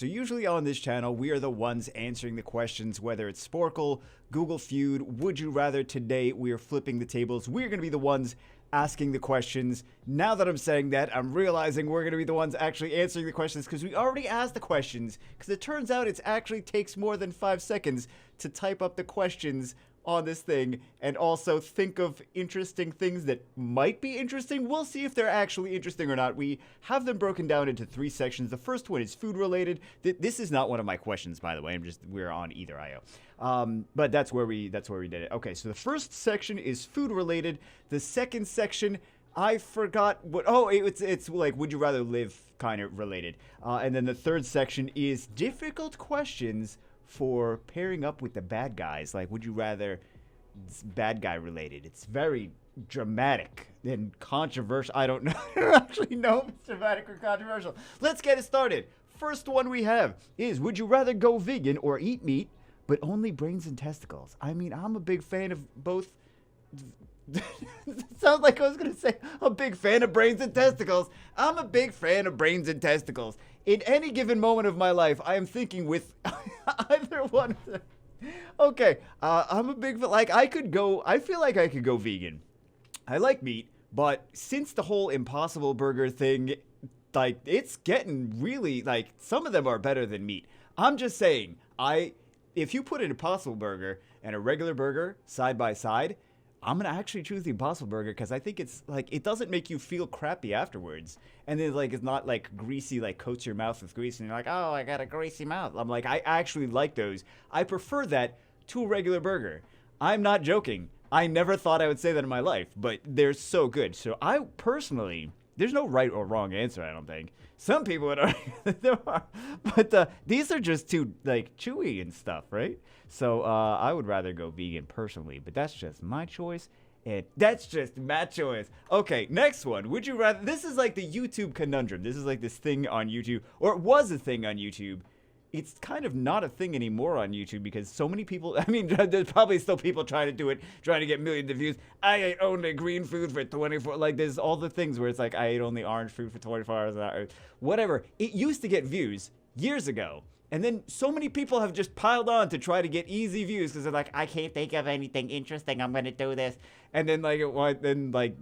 So usually on this channel, we are the ones answering the questions, whether it's Sporkle, Google Feud, Would You Rather. Today, we are flipping the tables. We're going to be the ones asking the questions. Now that I'm saying that, I'm realizing we're going to be the ones actually answering the questions because we already asked the questions, because it turns out it actually takes more than 5 seconds to type up the questions on this thing and also think of interesting things that might be interesting. We'll see if they're actually interesting or not. We have them broken down into 3 sections. The first one is food related. This is not one of my questions, by the way. We're on either IO. But that's where we did it. Okay, so the first section is food related. The second section, I forgot what. Oh, it's like would you rather live kind of related. And then the third section is difficult questions for pairing up with the bad guys. Like, would you rather? It's bad guy related. It's very dramatic and controversial. I don't know. I don't actually know if it's dramatic or controversial. Let's get it started. First one we have is, would you rather go vegan or eat meat, but only brains and testicles? I mean, I'm a big fan of both. Sounds like I was going to say a big fan of brains and testicles. I'm a big fan of brains and testicles. In any given moment of my life, I am thinking with either one of them. Okay, I'm a big, like, I feel like I could go vegan. I like meat, but since the whole Impossible Burger thing, like, it's getting really, like, some of them are better than meat. I'm just saying, if you put an Impossible Burger and a regular burger side by side, I'm going to actually choose the Impossible Burger because I think it's, like, it doesn't make you feel crappy afterwards. And then, like, it's not, like, greasy, like, coats your mouth with grease and you're like, oh, I got a greasy mouth. I'm like, I actually like those. I prefer that to a regular burger. I'm not joking. I never thought I would say that in my life, but they're so good. So I personally, there's no right or wrong answer, I don't think. Some people would argue that there are. But these are just too, like, chewy and stuff, right? So I would rather go vegan personally, but that's just my choice. And that's just my choice. Okay, next one. Would you rather... This is like the YouTube conundrum. This is like this thing on YouTube, or it was a thing on YouTube. It's kind of not a thing anymore on YouTube because so many people... I mean, there's probably still people trying to do it, trying to get millions of views. I ate only green food for 24... Like, there's all the things where it's like, I ate only orange food for 24 hours. Or whatever. It used to get views years ago. And then so many people have just piled on to try to get easy views because they're like, I can't think of anything interesting. I'm going to do this. And then, like,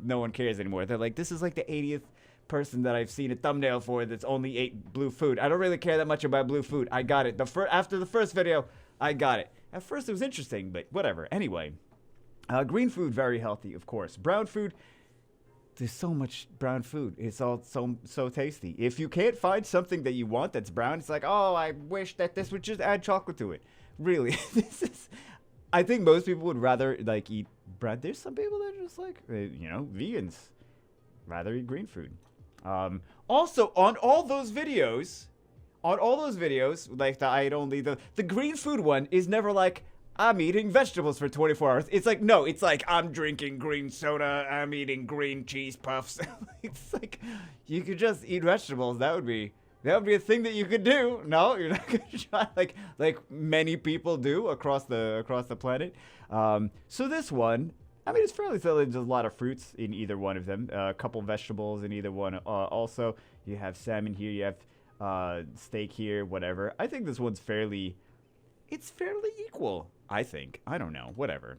no one cares anymore. They're like, this is like the 80th person that I've seen a thumbnail for that's only ate blue food. I don't really care that much about blue food. I got it. After the first video, I got it. At first, it was interesting, but whatever. Anyway, green food, very healthy, of course. Brown food. There's so much brown food. It's all so tasty. If you can't find something that you want that's brown, it's like, oh, I wish that this would just add chocolate to it. Really, I think most people would rather, like, eat bread. There's some people that are just like, vegans, rather eat green food. Also, on all those videos, like the green food one is never like, I'm eating vegetables for 24 hours. It's like, no, it's like, I'm drinking green soda, I'm eating green cheese puffs. It's like, you could just eat vegetables. That would be a thing that you could do. No, you're not going to try like many people do across the planet. So this one, I mean, it's fairly silly. There's a lot of fruits in either one of them. A couple vegetables in either one. Also, you have salmon here, you have steak here, whatever. I think this one's fairly equal, I think. I don't know, whatever.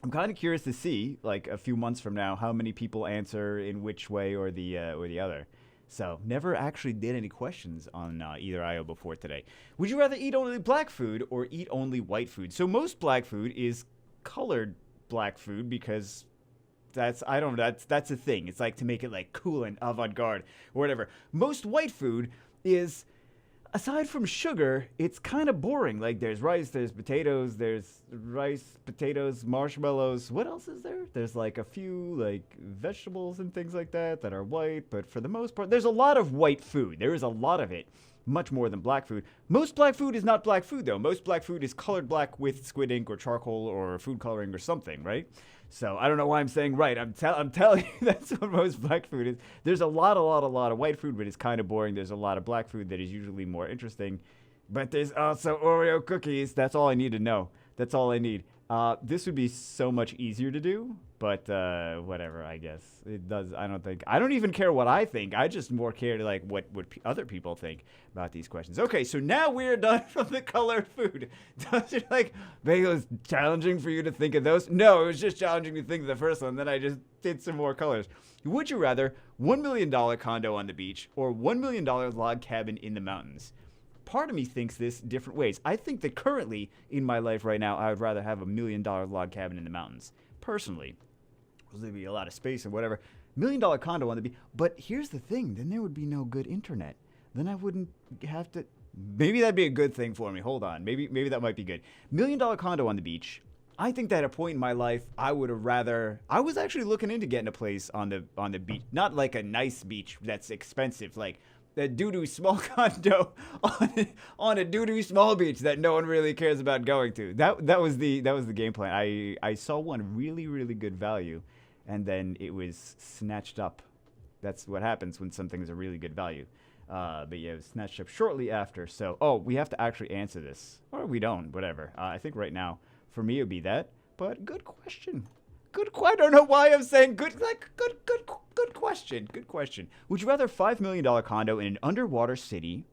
I'm kind of curious to see, like, a few months from now, how many people answer in which way or the other. So, never actually did any questions on either IO before today. Would you rather eat only black food or eat only white food? So, most black food is colored black food because that's a thing. It's like to make it, like, cool and avant-garde or whatever. Most white food is... Aside from sugar, it's kind of boring. Like, there's rice, there's potatoes, marshmallows. What else is there? There's, like, a few, like, vegetables and things like that are white. But for the most part, there's a lot of white food. There is a lot of it. Much more than black food. Most black food is not black food, though. Most black food is colored black with squid ink or charcoal or food coloring or something, right? So I don't know why I'm saying right. I'm telling you that's what most black food is. There's a lot of white food, but it's kind of boring. There's a lot of black food that is usually more interesting. But there's also Oreo cookies. That's all I need to know. That's all I need. This would be so much easier to do, but whatever, I guess. It does. I don't even care what I think. I just more care to like what other people think about these questions. Okay, so now we're done from the colored food. Does it like bagels challenging for you to think of those? No, it was just challenging to think of the first one. Then I just did some more colors. Would you rather $1 million condo on the beach or $1 million log cabin in the mountains? Part of me thinks this different ways. I think that currently in my life right now, I would rather have $1 million log cabin in the mountains. Personally, there'd be a lot of space and whatever. $1 million condo on the beach. But here's the thing: then there would be no good internet. Then I wouldn't have to. Maybe that'd be a good thing for me. Hold on. Maybe that might be good. $1 million condo on the beach. I think that at a point in my life, I would have rather. I was actually looking into getting a place on the beach, not like a nice beach that's expensive, like a doo-doo small condo on a doo-doo small beach that no one really cares about going to. That was the game plan. I saw one really, really good value, and then it was snatched up. That's what happens when something is a really good value. But yeah, it was snatched up shortly after. So, we have to actually answer this. Or we don't, whatever. I think right now, for me, it would be that. But good question. I don't know why I'm saying good question. Good question. Would you rather $5 million condo in an underwater city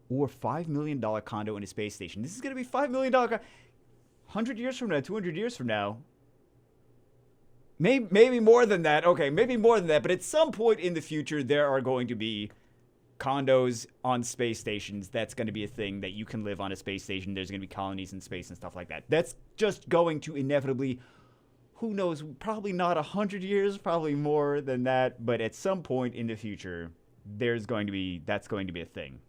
or $5 million condo in a space station? This is going to be $5 million. 100 years from now, 200 years from now. Maybe more than that. Okay, maybe more than that. But at some point in the future, there are going to be condos on space stations. That's going to be a thing that you can live on a space station. There's going to be colonies in space and stuff like that. That's just going to inevitably, who knows, probably not 100 years, probably more than that. But at some point in the future, that's going to be a thing.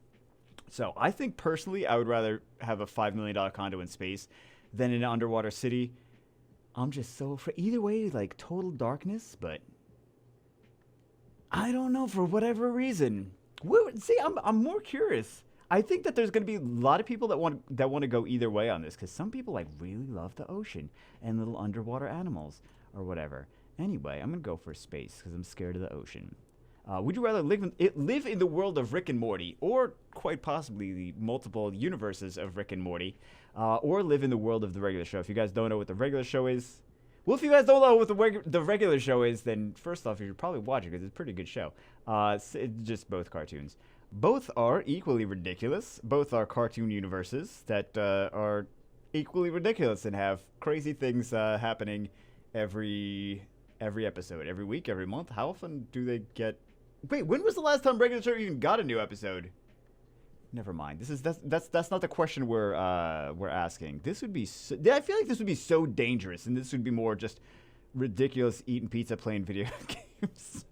So I think personally, I would rather have a $5 million condo in space than in an underwater city. I'm just so afraid. Either way, like total darkness, but I don't know, for whatever reason. See, I'm more curious. I think that there's going to be a lot of people that want to go either way on this, because some people like really love the ocean and little underwater animals or whatever. Anyway, I'm going to go for space because I'm scared of the ocean. Would you rather live in the world of Rick and Morty, or quite possibly the multiple universes of Rick and Morty, or live in the world of the regular show? If you guys don't know what the regular show is, well, if you guys don't know what the regular show is, then first off, you should probably watch it because it's a pretty good show. It's just both cartoons. Both are equally ridiculous. Both are cartoon universes that are equally ridiculous and have crazy things happening every episode, every week, every month. How often do they get? Wait, when was the last time regular show even got a new episode? Never mind. That's not the question we're asking. This would be. I feel like this would be so dangerous, and this would be more just ridiculous eating pizza, playing video games.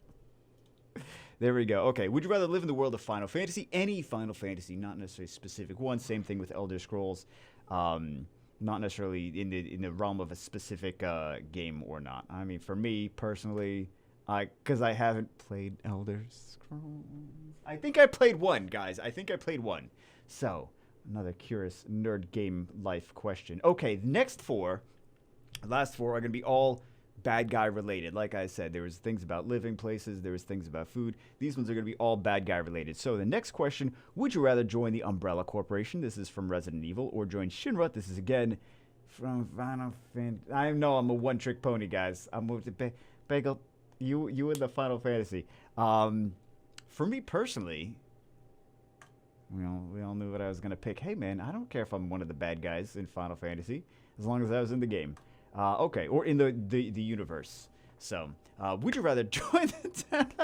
There we go. Okay. Would you rather live in the world of Final Fantasy? Any Final Fantasy, not necessarily a specific one. Same thing with Elder Scrolls. Not necessarily in the realm of a specific game or not. I mean, for me personally, because I haven't played Elder Scrolls. I think I played one, guys. I think I played one. So, another curious nerd game life question. Okay, the last four are going to be all bad guy related. Like I said, there was things about living places. There was things about food. These ones are going to be all bad guy related. So, the next question, would you rather join the Umbrella Corporation? This is from Resident Evil. Or join Shinra? This is, again, from Final Fantasy. I know I'm a one-trick pony, guys. I'm moved to Bagel. You in the Final Fantasy. For me personally, we all knew what I was going to pick. Hey, man, I don't care if I'm one of the bad guys in Final Fantasy, as long as I was in the game. Okay, or in the universe. So, would you rather join the...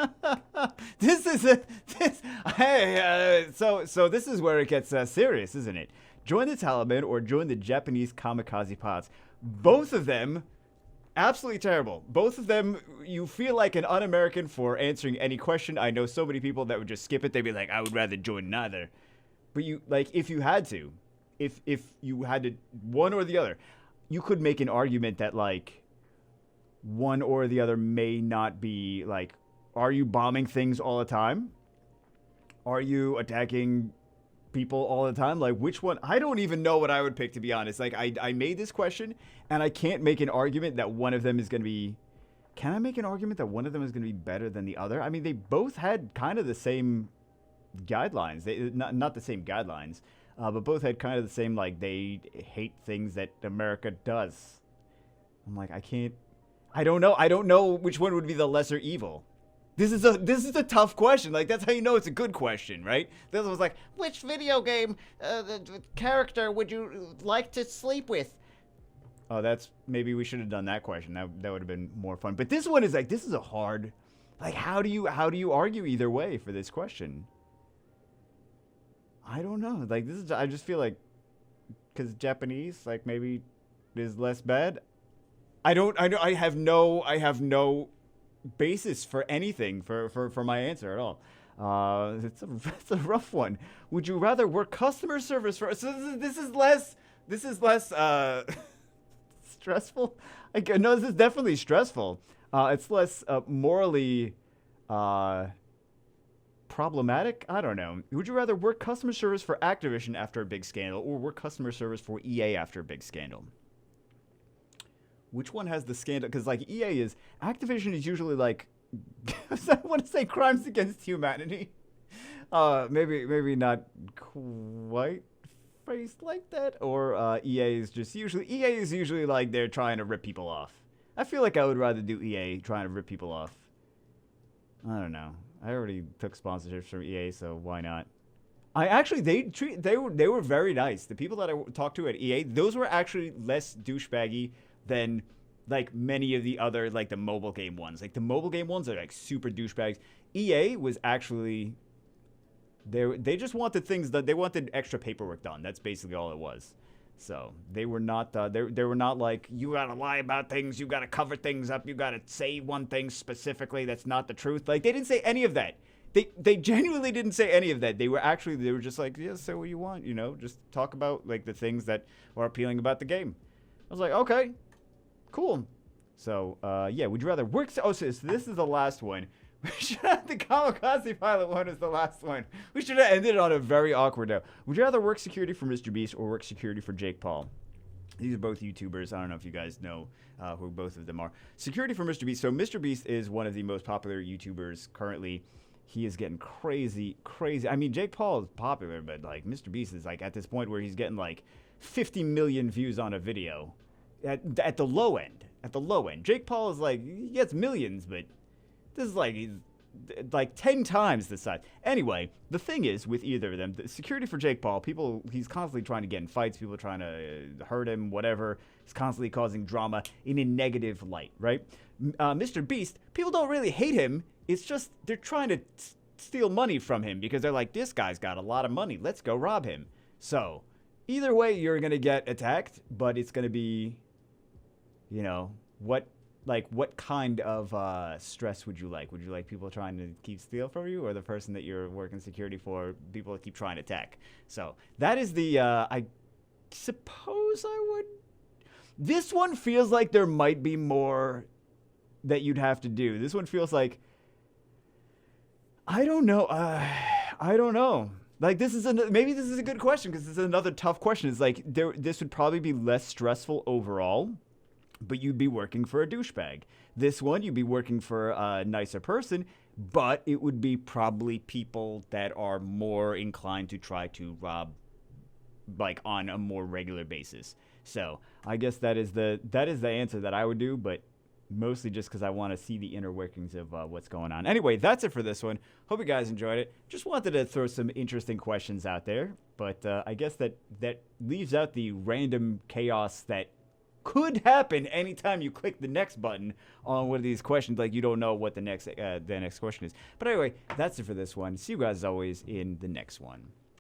So this is where it gets serious, isn't it? Join the Taliban or join the Japanese Kamikaze pods. Both of them... absolutely terrible. Both of them, you feel like an un-American for answering any question. I know so many people that would just skip it. They'd be like, I would rather join neither. But you, like, if you had to, if you had to, one or the other, you could make an argument that, like, one or the other may not be, like, are you bombing things all the time? Are you attacking people all the time? Like, which one? I don't even know what I would pick, to be honest. Like, I made this question, and I can't make an argument that one of them is going to be... Can I make an argument that one of them is going to be better than the other? I mean, they both had kind of the same guidelines. Not the same guidelines. but both had kind of the same, like, they hate things that America does. I'm like, I don't know. I don't know which one would be the lesser evil. This is a tough question. Like, that's how you know it's a good question, right? This was like, which video game character would you like to sleep with? Oh, maybe we should have done that question. That would have been more fun. But this one is like, this is a hard, like, how do you argue either way for this question? I don't know. Like, I just feel like, because Japanese, like, maybe is less bad. I have no basis for anything for my answer at all. It's a rough one. Would you rather work customer service for? So this is less stressful. No, this is definitely stressful. It's less morally problematic. I don't know. Would you rather work customer service for Activision after a big scandal, or work customer service for EA after a big scandal? Which one has the scandal? Because, like, Activision is usually, like, I want to say crimes against humanity. Maybe not quite phrased like that. Or EA is usually like they're trying to rip people off. I feel like I would rather do EA trying to rip people off. I don't know. I already took sponsorships from EA, so why not? They were very nice. The people that I talked to at EA, those were actually less douchebaggy than, like, many of the other, like, the mobile game ones. Like, the mobile game ones are, like, super douchebags. EA was actually, they just wanted they wanted extra paperwork done. That's basically all it was. So they were not, they were not like, you gotta lie about things, you gotta cover things up, you gotta say one thing specifically that's not the truth. Like, they didn't say any of that. They genuinely didn't say any of that. They were just like, yeah, say what you want, just talk about, like, the things that are appealing about the game. I was like, okay. Cool. So, yeah, would you rather work... so this is the last one. We should have the Kamikaze pilot one as the last one. We should have ended on a very awkward note. Would you rather work security for Mr. Beast or work security for Jake Paul? These are both YouTubers. I don't know if you guys know who both of them are. Security for Mr. Beast. So Mr. Beast is one of the most popular YouTubers currently. He is getting crazy. I mean, Jake Paul is popular, but, like, Mr. Beast is, like, at this point where he's getting, like, 50 million views on a video. At the low end. Jake Paul is like, he gets millions, but this is like 10 times the size. Anyway, the thing is, with either of them, the security for Jake Paul, he's constantly trying to get in fights, people are trying to hurt him, whatever. He's constantly causing drama in a negative light, right? Mr. Beast, people don't really hate him. It's just they're trying to steal money from him because they're like, this guy's got a lot of money. Let's go rob him. So, either way, you're going to get attacked, but it's going to be... what kind of stress would you like? Would you like people trying to keep steal from you, or the person that you're working security for, people that keep trying to attack? So that is the, I suppose I would. This one feels like there might be more that you'd have to do. This one feels like, I don't know. Like, maybe this is a good question because this is another tough question. It's like, this would probably be less stressful overall, but you'd be working for a douchebag. This one, you'd be working for a nicer person, but it would be probably people that are more inclined to try to rob, like, on a more regular basis. So I guess that is the answer that I would do, but mostly just because I want to see the inner workings of what's going on. Anyway, that's it for this one. Hope you guys enjoyed it. Just wanted to throw some interesting questions out there, but I guess that leaves out the random chaos that could happen anytime you click the next button on one of these questions. Like, you don't know what the next question is. But anyway, that's it for this one. See you guys as always in the next one.